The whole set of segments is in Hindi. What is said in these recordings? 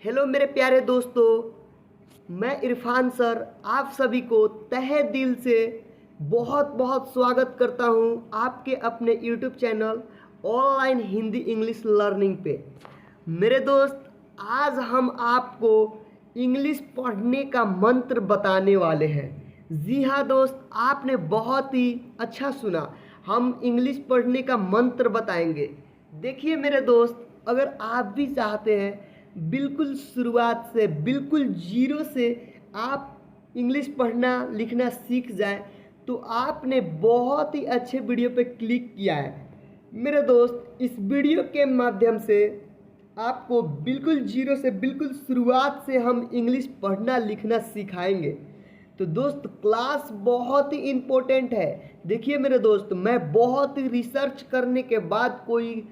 हेलो मेरे प्यारे दोस्तों, मैं इरफान सर आप सभी को तहे दिल से बहुत बहुत स्वागत करता हूं आपके अपने YouTube channel online Hindi English learning पे। मेरे दोस्त, आज हम आपको इंग्लिश पढ़ने का मंत्र बताने वाले हैं। जी हाँ दोस्त, आपने बहुत ही अच्छा सुना। हम इंग्लिश पढ़ने का मंत्र बताएंगे। देखिए मेरे दोस्त, अगर आप भी चाहते हैं बिल्कुल शुरुआत से, बिल्कुल जीरो से आप इंग्लिश पढ़ना लिखना सीख जाए, तो आपने बहुत ही अच्छे वीडियो पे क्लिक किया है। मेरे दोस्त, इस वीडियो के माध्यम से आपको बिल्कुल जीरो से, बिल्कुल शुरुआत से हम इंग्लिश पढ़ना लिखना सिखाएंगे। तो दोस्त, क्लास बहुत ही इम्पोर्टेंट है। देखिए मेरे दोस्त, मैं बहुत ही रिसर्च करने के बाद कोई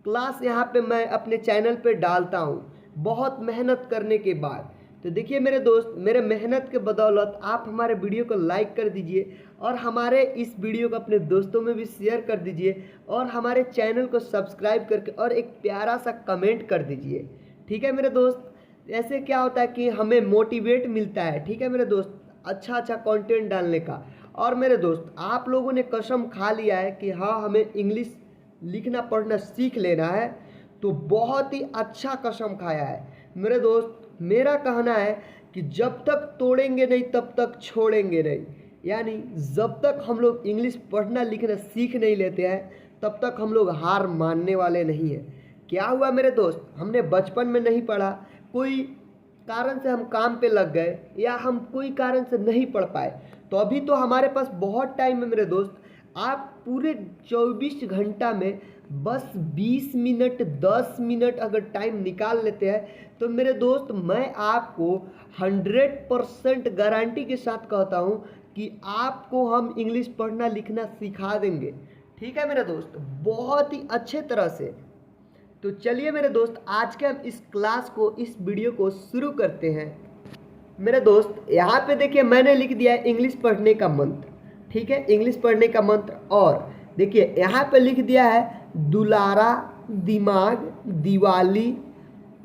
क्लास यहाँ पे मैं अपने चैनल पे डालता हूँ, बहुत मेहनत करने के बाद। तो देखिए मेरे दोस्त, मेरे मेहनत के बदौलत आप हमारे वीडियो को लाइक कर दीजिए और हमारे इस वीडियो को अपने दोस्तों में भी शेयर कर दीजिए और हमारे चैनल को सब्सक्राइब करके और एक प्यारा सा कमेंट कर दीजिए। ठीक है मेरे दोस्त, ऐसे क्या होता है कि हमें मोटिवेट मिलता है। ठीक है मेरे दोस्त, अच्छा अच्छा कंटेंट डालने का। और मेरे दोस्त, आप लोगों ने कसम खा लिया है कि हाँ, हमें इंग्लिश लिखना पढ़ना सीख लेना है, तो बहुत ही अच्छा कसम खाया है। मेरे दोस्त, मेरा कहना है कि जब तक तोड़ेंगे नहीं तब तक छोड़ेंगे नहीं। यानी जब तक हम लोग इंग्लिश पढ़ना लिखना सीख नहीं लेते हैं तब तक हम लोग हार मानने वाले नहीं हैं। क्या हुआ मेरे दोस्त, हमने बचपन में नहीं पढ़ा, कोई कारण से हम काम पे लग गए या हम कोई कारण से नहीं पढ़ पाए, तो अभी तो हमारे पास बहुत टाइम है मेरे दोस्त। आप पूरे 24 घंटा में बस 20 मिनट 10 मिनट अगर टाइम निकाल लेते हैं तो मेरे दोस्त, मैं आपको 100% गारंटी के साथ कहता हूं कि आपको हम इंग्लिश पढ़ना लिखना सिखा देंगे। ठीक है मेरे दोस्त, बहुत ही अच्छे तरह से। तो चलिए मेरे दोस्त, आज के हम इस क्लास को, इस वीडियो को शुरू करते हैं। मेरे दोस्त, यहाँ पे देखिए मैंने लिख दिया है इंग्लिश पढ़ने का मंत्र। ठीक है, इंग्लिश पढ़ने का मंत्र। और देखिए यहाँ पे लिख दिया है दुलारा, दिमाग, दिवाली,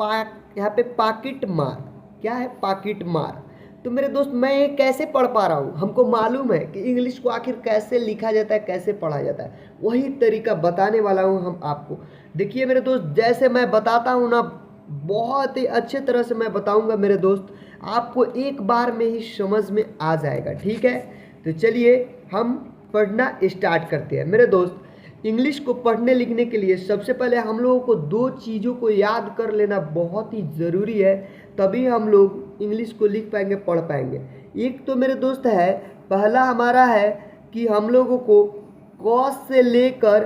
यहाँ पे पाकिट मार। क्या है? पाकिट मार। तो मेरे दोस्त, मैं ये कैसे पढ़ पा रहा हूँ? हमको मालूम है कि इंग्लिश को आखिर कैसे लिखा जाता है, कैसे पढ़ा जाता है। वही तरीका बताने वाला हूँ हम आपको। देखिए मेरे दोस्त, जैसे मैं बताता हूँ ना, बहुत ही अच्छे तरह से मैं बताऊँगा मेरे दोस्त, आपको एक बार में ही समझ में आ जाएगा। ठीक है, तो चलिए हम पढ़ना स्टार्ट करते हैं। मेरे दोस्त, इंग्लिश को पढ़ने लिखने के लिए सबसे पहले हम लोगों को दो चीज़ों को याद कर लेना बहुत ही ज़रूरी है, तभी हम लोग इंग्लिश को लिख पाएंगे, पढ़ पाएंगे। एक तो मेरे दोस्त है, पहला हमारा है कि हम लोगों को क से लेकर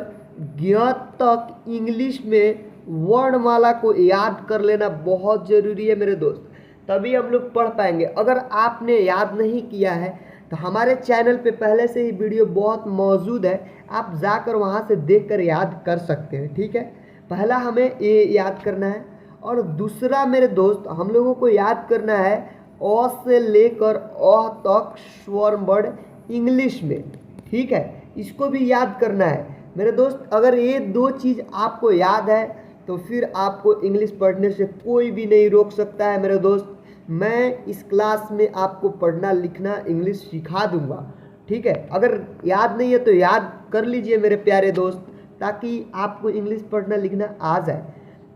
ज्ञ तक इंग्लिश में वर्णमाला को याद कर लेना बहुत ज़रूरी है मेरे दोस्त, तभी हम लोग पढ़ पाएंगे। अगर आपने याद नहीं किया है तो हमारे चैनल पे पहले से ही वीडियो बहुत मौजूद है, आप जाकर वहाँ से देखकर याद कर सकते हैं। ठीक है, पहला हमें ये याद करना है। और दूसरा मेरे दोस्त, हम लोगों को याद करना है अ से लेकर अ तक स्वर वर्ड इंग्लिश में। ठीक है, इसको भी याद करना है मेरे दोस्त। अगर ये दो चीज़ आपको याद है तो फिर आपको इंग्लिश पढ़ने से कोई भी नहीं रोक सकता है मेरे दोस्त। मैं इस क्लास में आपको पढ़ना लिखना इंग्लिश सिखा दूंगा। ठीक है, अगर याद नहीं है तो याद कर लीजिए मेरे प्यारे दोस्त, ताकि आपको इंग्लिश पढ़ना लिखना आ जाए।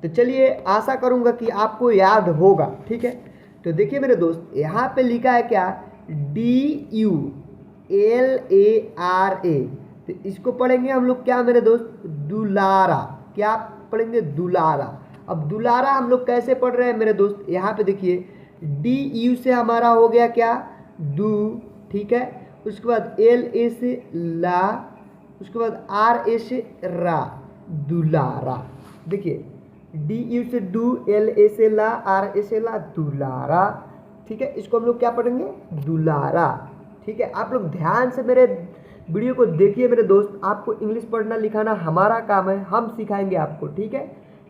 तो चलिए, आशा करूंगा कि आपको याद होगा। ठीक है, तो देखिए मेरे दोस्त, यहाँ पे लिखा है क्या? DULARA। तो इसको पढ़ेंगे हम लोग क्या मेरे दोस्त? दुलारा। क्या पढ़ेंगे? दुलारा। अब दुलारा हम लोग कैसे पढ़ रहे हैं मेरे दोस्त? यहाँ पे देखिए, DU से हमारा हो गया क्या? दू। ठीक है, उसके बाद LA से ला, उसके बाद RA से रा, दुलारा। देखिए, DU से डू, LA से ला, RA से ला, दुलारा। ठीक है, इसको हम लोग क्या पढ़ेंगे? दुलारा। ठीक है, आप लोग ध्यान से मेरे वीडियो को देखिए मेरे दोस्त, आपको इंग्लिश पढ़ना लिखाना हमारा काम है, हम सिखाएंगे आपको। ठीक है,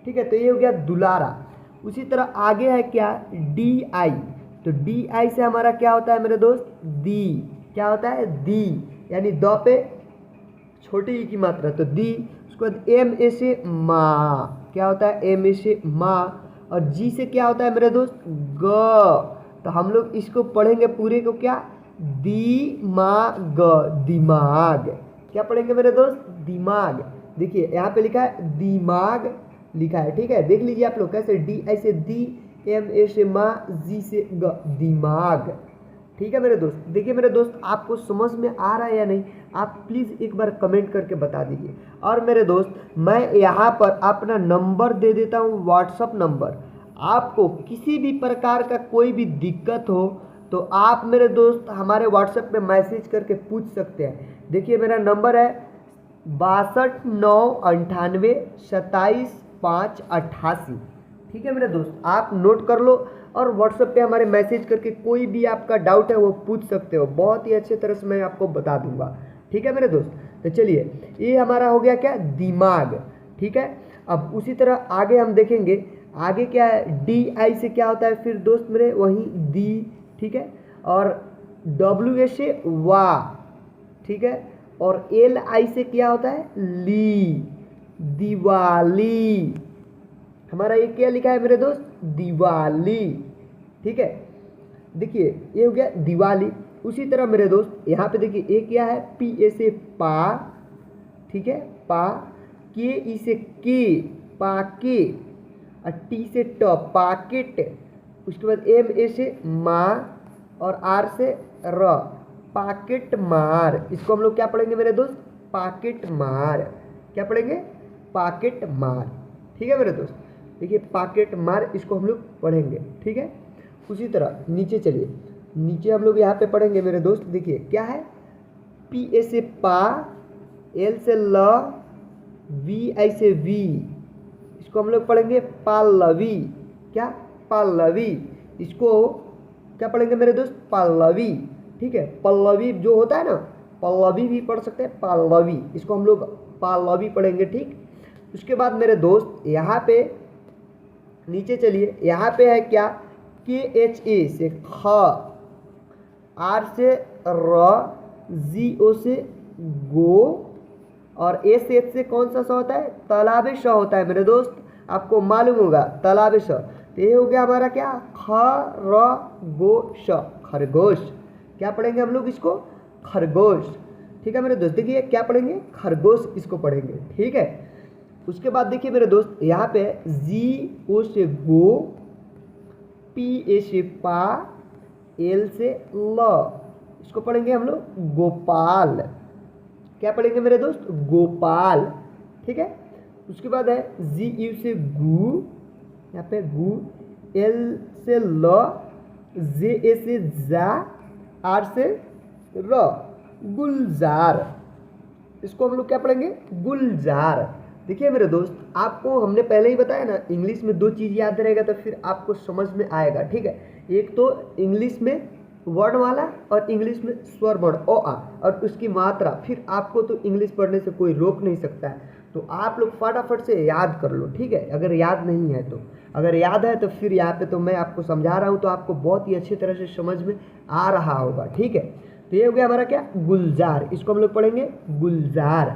ठीक है, तो ये हो गया दुलारा। उसी तरह आगे है क्या? DI। तो DI से हमारा क्या होता है मेरे दोस्त? दी। क्या होता है? दी, यानी द पे छोटी ई की मात्रा, तो दी। उसके बाद MA से माँ। क्या होता है? MA से माँ। और जी से क्या होता है मेरे दोस्त, ग। तो हम लोग इसको पढ़ेंगे पूरे को क्या, दिमाग, दिमाग। क्या पढ़ेंगे मेरे दोस्त, दिमाग। देखिए यहाँ पे लिखा है दिमाग लिखा है, ठीक है। देख लीजिए आप लोग कैसे, डी ऐसे दी, एम ए से माँ, जी से ग, दिमाग। ठीक है मेरे दोस्त। देखिए मेरे दोस्त आपको समझ में आ रहा है या नहीं, आप प्लीज़ एक बार कमेंट करके बता दीजिए। और मेरे दोस्त मैं यहाँ पर अपना नंबर दे देता हूँ, व्हाट्सअप नंबर। आपको किसी भी प्रकार का कोई भी दिक्कत हो तो आप मेरे दोस्त हमारे व्हाट्सएप पे मैसेज करके पूछ सकते हैं। देखिए मेरा नंबर है 62 9 98 27 5 88। ठीक है मेरे दोस्त, आप नोट कर लो और व्हाट्सएप पे हमारे मैसेज करके कोई भी आपका डाउट है वो पूछ सकते हो, बहुत ही अच्छे तरह से मैं आपको बता दूंगा। ठीक है मेरे दोस्त। तो चलिए ये हमारा हो गया क्या, दिमाग। ठीक है, अब उसी तरह आगे हम देखेंगे, आगे क्या है, डी आई से क्या होता है फिर दोस्त मेरे, वही दी। ठीक है, और डब्ल्यू ए से वाह। ठीक है, और एल आई से क्या होता है, ली, दिवाली। हमारा ये क्या लिखा है मेरे दोस्त, दिवाली। ठीक है, देखिए ये हो गया दिवाली। उसी तरह मेरे दोस्त यहाँ पे देखिए ये क्या है, पी ए से पा। ठीक है, पा, के ई से के, पाके, और टी से ट, पाकेट। उसके बाद एम ए से माँ और आर से र, पाकेट मार। इसको हम लोग क्या पढ़ेंगे मेरे दोस्त, पाकेट मार। क्या पढ़ेंगे, पाकेट मार। ठीक है मेरे दोस्त, देखिए पाकेट मार, इसको हम लोग पढ़ेंगे। ठीक है, उसी तरह नीचे चलिए, नीचे हम लोग यहाँ पे पढ़ेंगे मेरे दोस्त। देखिए क्या है, पी ए से पा, एल से ल, वी आई से वी। इसको हम लोग पढ़ेंगे पल्लवी। क्या, पल्लवी। इसको क्या पढ़ेंगे मेरे दोस्त, पल्लवी। ठीक है, पल्लवी जो होता है ना, पल्लवी भी पढ़ सकते हैं, पल्लवी। इसको हम लोग पल्लवी पढ़ेंगे। ठीक, उसके बाद मेरे दोस्त यहाँ पे नीचे चलिए, यहाँ पे है क्या, के एच ए से ख, आर से र, जी ओ से गो, और एस एच से कौन सा स होता है, तालाबे श होता है मेरे दोस्त, आपको मालूम होगा तालाबे श। तो ये हो गया हमारा क्या, ख र गो श, खरगोश। क्या पढ़ेंगे हम लोग इसको, खरगोश। ठीक है मेरे दोस्त, देखिए क्या पढ़ेंगे, खरगोश, इसको पढ़ेंगे। ठीक है, उसके बाद देखिए मेरे दोस्त यहाँ पे जी ओ से गो, पी ए से पा, एल से ल। इसको पढ़ेंगे हम लोग गोपाल। क्या पढ़ेंगे मेरे दोस्त, गोपाल। ठीक है, उसके बाद है जी यू से गु, यहाँ पे गु, एल से ल, जे ए से जा, आर से र, गुलजार। इसको हम लोग क्या पढ़ेंगे, गुलजार। देखिए मेरे दोस्त आपको हमने पहले ही बताया ना, इंग्लिश में दो चीज़ याद रहेगा तो फिर आपको समझ में आएगा। ठीक है, एक तो इंग्लिश में वर्ण वाला और इंग्लिश में स्वर वर्ण ओ आ और उसकी मात्रा, फिर आपको तो इंग्लिश पढ़ने से कोई रोक नहीं सकता है। तो आप लोग फटाफट से याद कर लो। ठीक है, अगर याद नहीं है तो, अगर याद है तो फिर यहाँ पे तो मैं आपको समझा रहा हूँ तो आपको बहुत ही अच्छी तरह से समझ में आ रहा होगा। ठीक है, तो ये हो गया हमारा क्या, गुलजार। इसको हम लोग पढ़ेंगे गुलजार।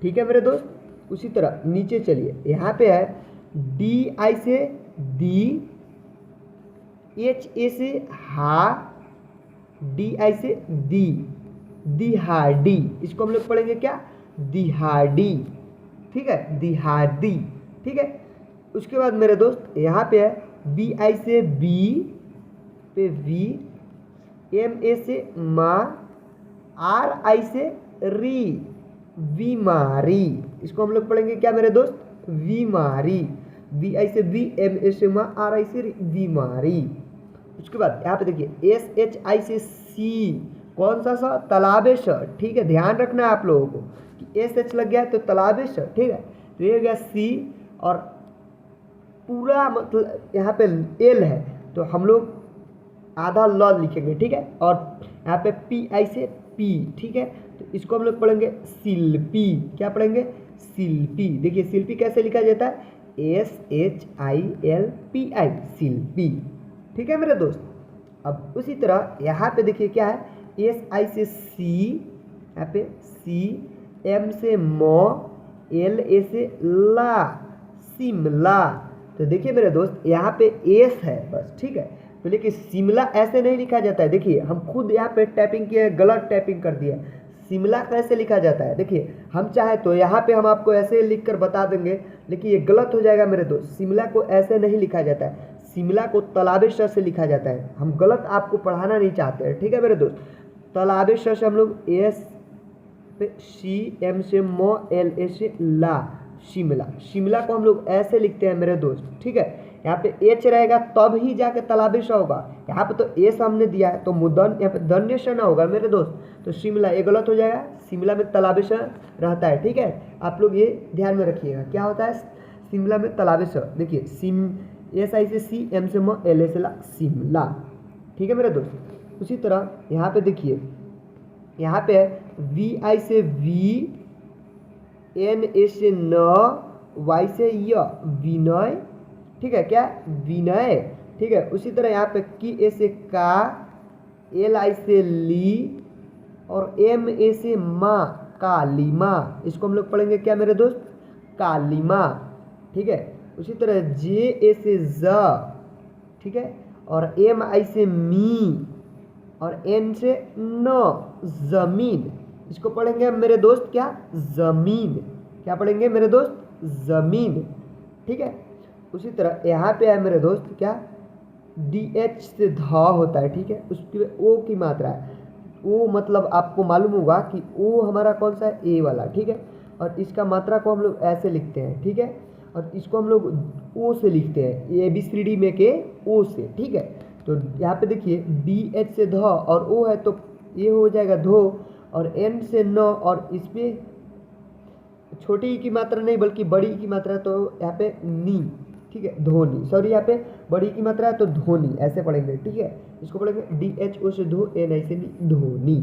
ठीक है मेरे दोस्त, उसी तरह नीचे चलिए, यहाँ पे है डी आई से दी, एच ए से हा, डी आई से दी, दिहाड़ी। इसको हम लोग पढ़ेंगे क्या, दिहाड़ी। ठीक है, दिहाड़ी। ठीक है, उसके बाद मेरे दोस्त यहाँ पे है बी आई से बी पे वी, एम ए से माँ, आर आई से री, बीमारी। इसको हम लोग पढ़ेंगे क्या मेरे दोस्त, बीमारी। बी आई से बी, एम ए से माँ, आर आई से री, बीमारी। उसके बाद यहाँ पे देखिए एस एच आई से सी, कौन सा सा, तालाबेश। ठीक है, ध्यान रखना है आप लोगों को कि एस एच लग गया है तो तालाबेश। ठीक है, तो ये हो गया सी, और पूरा मतलब यहाँ पे एल है तो हम लोग आधा ल लिखेंगे। ठीक है, और यहाँ पे पी आई से पी। ठीक है, तो इसको हम लोग पढ़ेंगे शिल्पी। क्या पढ़ेंगे, शिल्पी। देखिए शिल्पी कैसे लिखा जाता है, S H I L P I, Shilpi. ठीक है मेरे दोस्त, अब उसी तरह यहाँ पे देखिए क्या है, एस आई से सी, यहाँ पे सी, एम से मो, एल ए से ला, शिमला। तो देखिए मेरे दोस्त यहाँ पे एस है बस, ठीक है। तो लेकिन शिमला ऐसे नहीं लिखा जाता है। देखिए हम खुद यहाँ पे टाइपिंग किए, गलत टाइपिंग कर दिया। शिमला कैसे लिखा जाता है, देखिए हम चाहे तो यहाँ पे हम आपको ऐसे लिख कर बता देंगे, लेकिन ये गलत हो जाएगा मेरे दोस्त। शिमला को ऐसे नहीं लिखा जाता है, शिमला को तालाबे श से लिखा जाता है। हम गलत आपको पढ़ाना नहीं चाहते हैं, ठीक है मेरे दोस्त। तालाबे श से हम लोग एस पे सी, एम से मो, एल ए से ला, शिमला। शिमला को हम लोग ऐसे लिखते हैं मेरे दोस्त, ठीक है। यहाँ पे एच रहेगा तब ही जाके तालाबे श होगा। यहाँ पे तो एस हमने दिया है तो मुदन, यहाँ पे धन्य श ना होगा मेरे दोस्त। तो शिमला ये गलत हो जाएगा, शिमला में तालाबे श रहता है, ठीक है। आप लोग ये ध्यान में रखिएगा क्या होता है शिमला में तालाबे श। देखिए सिम, एस आई से सी, एम से म, एल ए से ला, शिमला, ठीक है मेरे दोस्त। उसी तरह यहाँ पे देखिए, यहाँ पे वी आई से वी, एन ए से न, वाई से य, विनय, ठीक है क्या, विनय, ठीक है। उसी तरह यहाँ पे की ए से का, एल आई से ली और एम ए से माँ, कालीमा। इसको हम लोग पढ़ेंगे क्या मेरे दोस्त, कालीमा, ठीक है। उसी तरह जे ए से ज, ठीक है, और एम आई से मी और एन से न, जमीन। इसको पढ़ेंगे हम मेरे दोस्त क्या, जमीन। क्या पढ़ेंगे मेरे दोस्त, जमीन, ठीक है। उसी तरह यहाँ पे है मेरे दोस्त क्या, डी एच से ध होता है, ठीक है। उसकी ओ की मात्रा है, ओ मतलब आपको मालूम होगा कि ओ हमारा कौन सा है, ए वाला, ठीक है। और इसका मात्रा को हम लोग ऐसे लिखते हैं, ठीक है। और इसको हम लोग ओ से लिखते हैं, ए बी सी डी में के ओ से, ठीक है। तो यहाँ पे देखिए डी एच से ध और ओ है तो ये हो जाएगा धो, और एन से न, और इसमें छोटी ई की मात्रा नहीं बल्कि बड़ी ई की मात्रा, तो यहाँ पे नी, ठीक है, धोनी। सॉरी यहाँ पे बड़ी की मात्रा है तो धोनी, ऐसे पढ़ेंगे, ठीक है। इसको पढ़ेंगे डी एच ओ से धो, एन आई से नी, धोनी,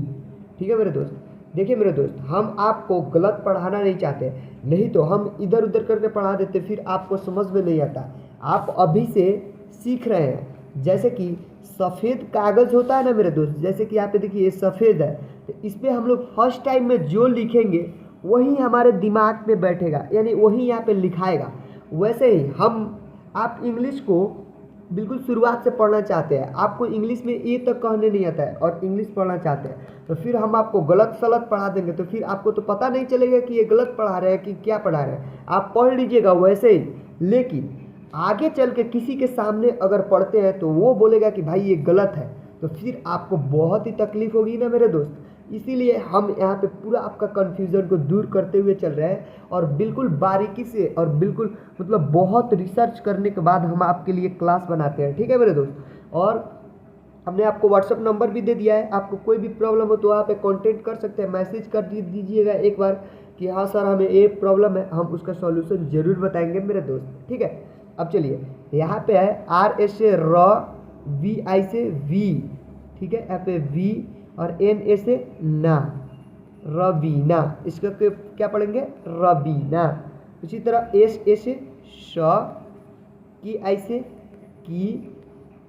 ठीक है मेरे दोस्त। देखिए मेरे दोस्त, हम आपको गलत पढ़ाना नहीं चाहते, नहीं तो हम इधर उधर करके पढ़ा देते, फिर आपको समझ में नहीं आता। आप अभी से सीख रहे हैं। जैसे कि सफ़ेद कागज़ होता है ना मेरे दोस्त, जैसे कि यहाँ पे देखिए ये सफ़ेद है, तो इस पर हम लोग फर्स्ट टाइम में जो लिखेंगे वही हमारे दिमाग में बैठेगा, यानी वही यहाँ पे लिखाएगा। वैसे ही हम, आप इंग्लिश को बिल्कुल शुरुआत से पढ़ना चाहते हैं, आपको इंग्लिश में ए तक कहने नहीं आता है और इंग्लिश पढ़ना चाहते हैं, तो फिर हम आपको गलत सलत पढ़ा देंगे, तो फिर आपको तो पता नहीं चलेगा कि ये गलत पढ़ा रहे हैं कि क्या पढ़ा रहे हैं। आप पढ़ लीजिएगा वैसे ही, लेकिन आगे चल के किसी के सामने अगर पढ़ते हैं तो वो बोलेगा कि भाई ये गलत है, तो फिर आपको बहुत ही तकलीफ होगी ना मेरे दोस्त। इसीलिए हम यहाँ पे पूरा आपका कन्फ्यूज़न को दूर करते हुए चल रहे हैं, और बिल्कुल बारीकी से और बिल्कुल मतलब बहुत रिसर्च करने के बाद हम आपके लिए क्लास बनाते हैं, ठीक है मेरे दोस्त। और हमने आपको व्हाट्सअप नंबर भी दे दिया है, आपको कोई भी प्रॉब्लम हो तो वहाँ पे कांटेक्ट कर सकते हैं, मैसेज कर दीजिएगा एक बार कि हाँ सर हमें ये प्रॉब्लम है, हम उसका सॉल्यूशन ज़रूर बताएंगे मेरे दोस्त, ठीक है। अब चलिए यहाँ पे है आर एस से र, वी आई से वी, ठीक है, यहाँ पे वी और एन ए से ना, रवीना। इसका क्या पढ़ेंगे, रवीना। उसी तरह एस ए से श, की आई से की,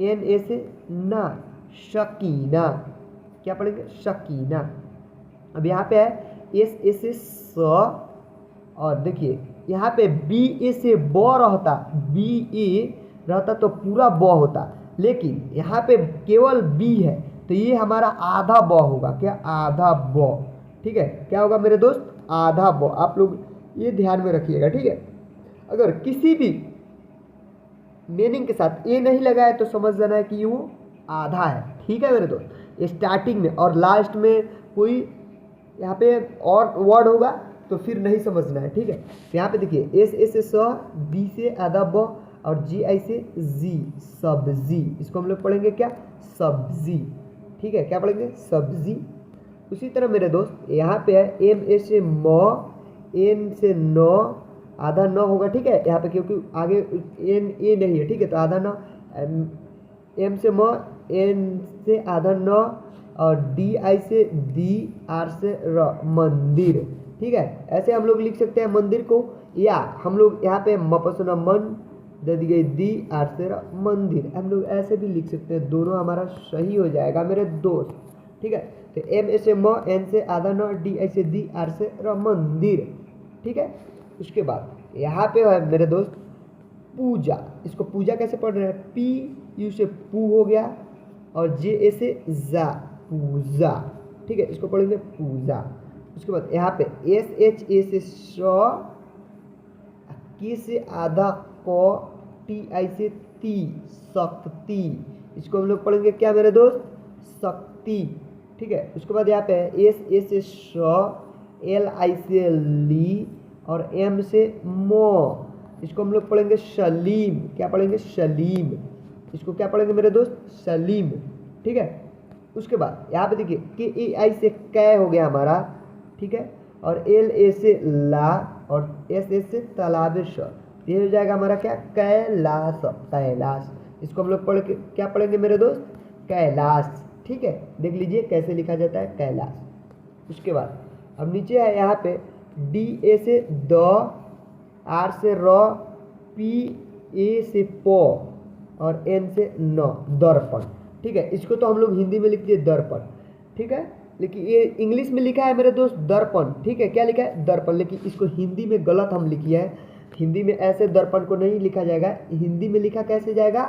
एन ए से ना, शकीना। क्या पढ़ेंगे, शकीना। अब यहाँ पे है एस ए से स, और देखिए यहाँ पे बी ए से ब रहता, बी ए रहता तो पूरा ब होता, लेकिन यहाँ पे केवल बी है तो ये हमारा आधा ब होगा, क्या, आधा ब, ठीक है। क्या होगा मेरे दोस्त, आधा ब। आप लोग ये ध्यान में रखिएगा, ठीक है। अगर किसी भी मीनिंग के साथ ए नहीं लगा है तो समझ जाना है कि वो आधा है, ठीक है मेरे दोस्त। स्टार्टिंग में और लास्ट में कोई यहाँ पे और वर्ड होगा तो फिर नहीं समझना है, ठीक है। तो यहाँ पे देखिए एस ए से स, बी से आधा ब और जी आई से जी, सब्जी। इसको हम लोग पढ़ेंगे क्या, सब्जी, ठीक है। क्या पढ़ेंगे, सब्जी। उसी तरह मेरे दोस्त यहाँ पे है एम ए से म, एन से न, आधा न होगा, ठीक है। यहाँ पे क्योंकि आगे एन ए नहीं है, ठीक है, तो आधा न, एम से म, एन से आधा न, और डी आई से दी, आर से र, मंदिर, ठीक है। ऐसे हम लोग लिख सकते हैं मंदिर को, या हम लोग यहाँ पे मपसना मन दे दी गई, दी आर से र, मंदिर, हम लोग ऐसे भी लिख सकते हैं, दोनों हमारा सही हो जाएगा मेरे दोस्त, ठीक है। तो एम ए से म, एन से आधा न, डी आई से दी, आर से र, मंदिर, ठीक है। उसके बाद यहाँ पे है मेरे दोस्त पूजा। इसको पूजा कैसे पढ़ रहे हैं? पी यू से पू हो गया और जे ए से जा, पूजा। ठीक है, इसको पढ़ेंगे पूजा। उसके बाद यहाँ पे एस एच ए से श, की से आधा क, टी आई से ती, शक्ति। इसको हम लोग पढ़ेंगे क्या मेरे दोस्त? शक्ति। ठीक है, उसके बाद यहाँ पे एस ए से श, एल आई से ली और एम से मो। इसको हम लोग पढ़ेंगे सलीम। क्या पढ़ेंगे? सलीम। इसको क्या पढ़ेंगे मेरे दोस्त? सलीम। ठीक है, उसके बाद यहाँ पे देखिए के ए आई से कै हो गया हमारा। ठीक है, और एल ए से ला और एस एस से तालाबेश, ये हो जाएगा हमारा क्या? कैलाश, कैलाश। इसको हम लोग पढ़ के क्या पढ़ेंगे मेरे दोस्त? कैलाश। ठीक है, देख लीजिए कैसे लिखा जाता है, कैलाश। उसके बाद अब नीचे है यहाँ पे डी ए से द, आर से र, पी ए से प और एन से न, दर्पण। ठीक है, इसको तो हम लोग हिंदी में लिख दिए दर्पण। ठीक है, लेकिन ये इंग्लिश में लिखा है मेरे दोस्त दर्पण। ठीक है, क्या लिखा है? दर्पण। लेकिन इसको हिंदी में गलत हम लिखिए है। हिंदी में ऐसे दर्पण को नहीं लिखा जाएगा। हिंदी में लिखा कैसे जाएगा?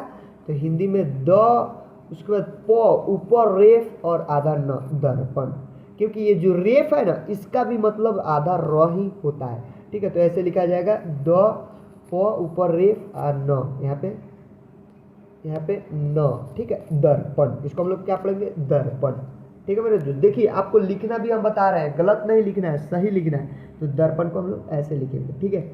तो हिंदी में द, उसके बाद प, ऊपर रेफ और आधा न, दर्पण। क्योंकि ये जो रेफ है ना, इसका भी मतलब आधा र ही होता है। ठीक है, तो ऐसे लिखा जाएगा द, प, ऊपर रेफ और न, यहाँ पे न। ठीक है, दर्पण। इसको हम लोग क्या पढ़ेंगे? दर्पण। ठीक है मेरे जो, देखिए आपको लिखना भी हम बता रहे हैं, गलत नहीं लिखना है, सही लिखना है। तो दर्पण को हम लोग ऐसे लिखेंगे। ठीक है,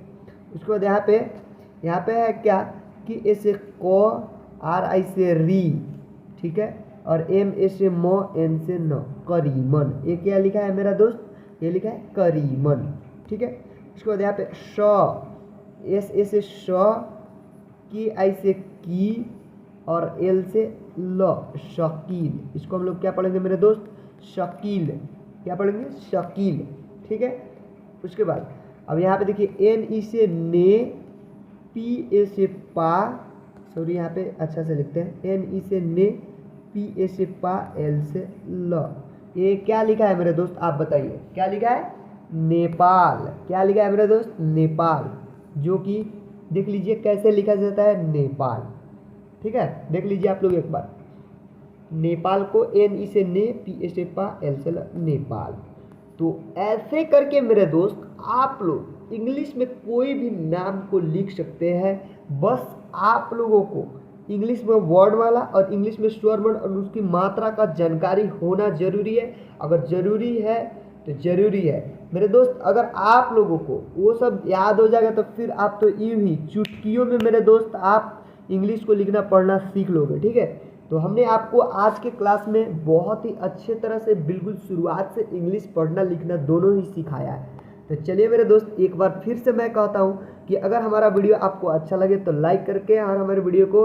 उसके बाद यहाँ पे है क्या कि ए से क, आर आई से री। ठीक है, और एम ए से म, एन से न, करीमन। ये क्या लिखा है मेरा दोस्त? ये लिखा है करीमन। ठीक है, उसके बाद यहाँ पे श, एस ए से श, की आई से की और एल से ल, शकील। इसको हम लोग क्या पढ़ेंगे मेरे दोस्त? शकील। क्या पढ़ेंगे? शकील। ठीक है, उसके बाद अब यहाँ पे देखिए एन ई से ने, पी ए से पा, सॉरी यहाँ पे अच्छा से लिखते हैं, एन ई से ने, पी ए से पा, एल से ल। ये क्या लिखा है मेरे दोस्त? आप बताइए क्या लिखा है? नेपाल। क्या लिखा है मेरे दोस्त? नेपाल। जो कि देख लीजिए कैसे लिखा जाता है, नेपाल। ठीक है, देख लीजिए आप लोग एक बार, नेपाल को एन ई से ने, पी ए से पा, एल से ल, नेपाल। तो ऐसे करके मेरे दोस्त आप लोग इंग्लिश में कोई भी नाम को लिख सकते हैं। बस आप लोगों को इंग्लिश में वर्ड वाला और इंग्लिश में स्वर वर्ण और उसकी मात्रा का जानकारी होना जरूरी है। अगर जरूरी है तो जरूरी है मेरे दोस्त। अगर आप लोगों को वो सब याद हो जाएगा तो फिर आप तो यूं ही चुटकियों में मेरे दोस्त आप इंग्लिश को लिखना पढ़ना सीख लोगे। ठीक है, तो हमने आपको आज के क्लास में बहुत ही अच्छे तरह से बिल्कुल शुरुआत से इंग्लिश पढ़ना लिखना दोनों ही सिखाया है। तो चलिए मेरे दोस्त, एक बार फिर से मैं कहता हूँ कि अगर हमारा वीडियो आपको अच्छा लगे तो लाइक करके और हमारे वीडियो को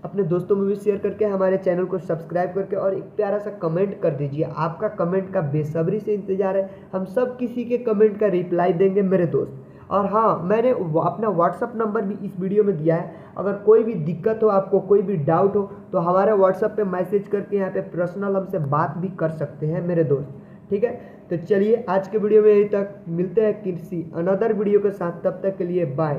अपने दोस्तों में भी शेयर करके हमारे चैनल को सब्सक्राइब करके और एक प्यारा सा कमेंट कर दीजिए। आपका कमेंट का बेसब्री से इंतजार है। हम सब किसी के कमेंट का रिप्लाई देंगे मेरे दोस्त। और हाँ, मैंने अपना व्हाट्सअप नंबर भी इस वीडियो में दिया है। अगर कोई भी दिक्कत हो, आपको कोई भी डाउट हो तो हमारे व्हाट्सएप पे मैसेज करके यहाँ पे पर्सनल हमसे बात भी कर सकते हैं मेरे दोस्त। ठीक है, तो चलिए आज के वीडियो में यहीं तक, मिलते हैं किसी अनदर वीडियो के साथ। तब तक के लिए बाय।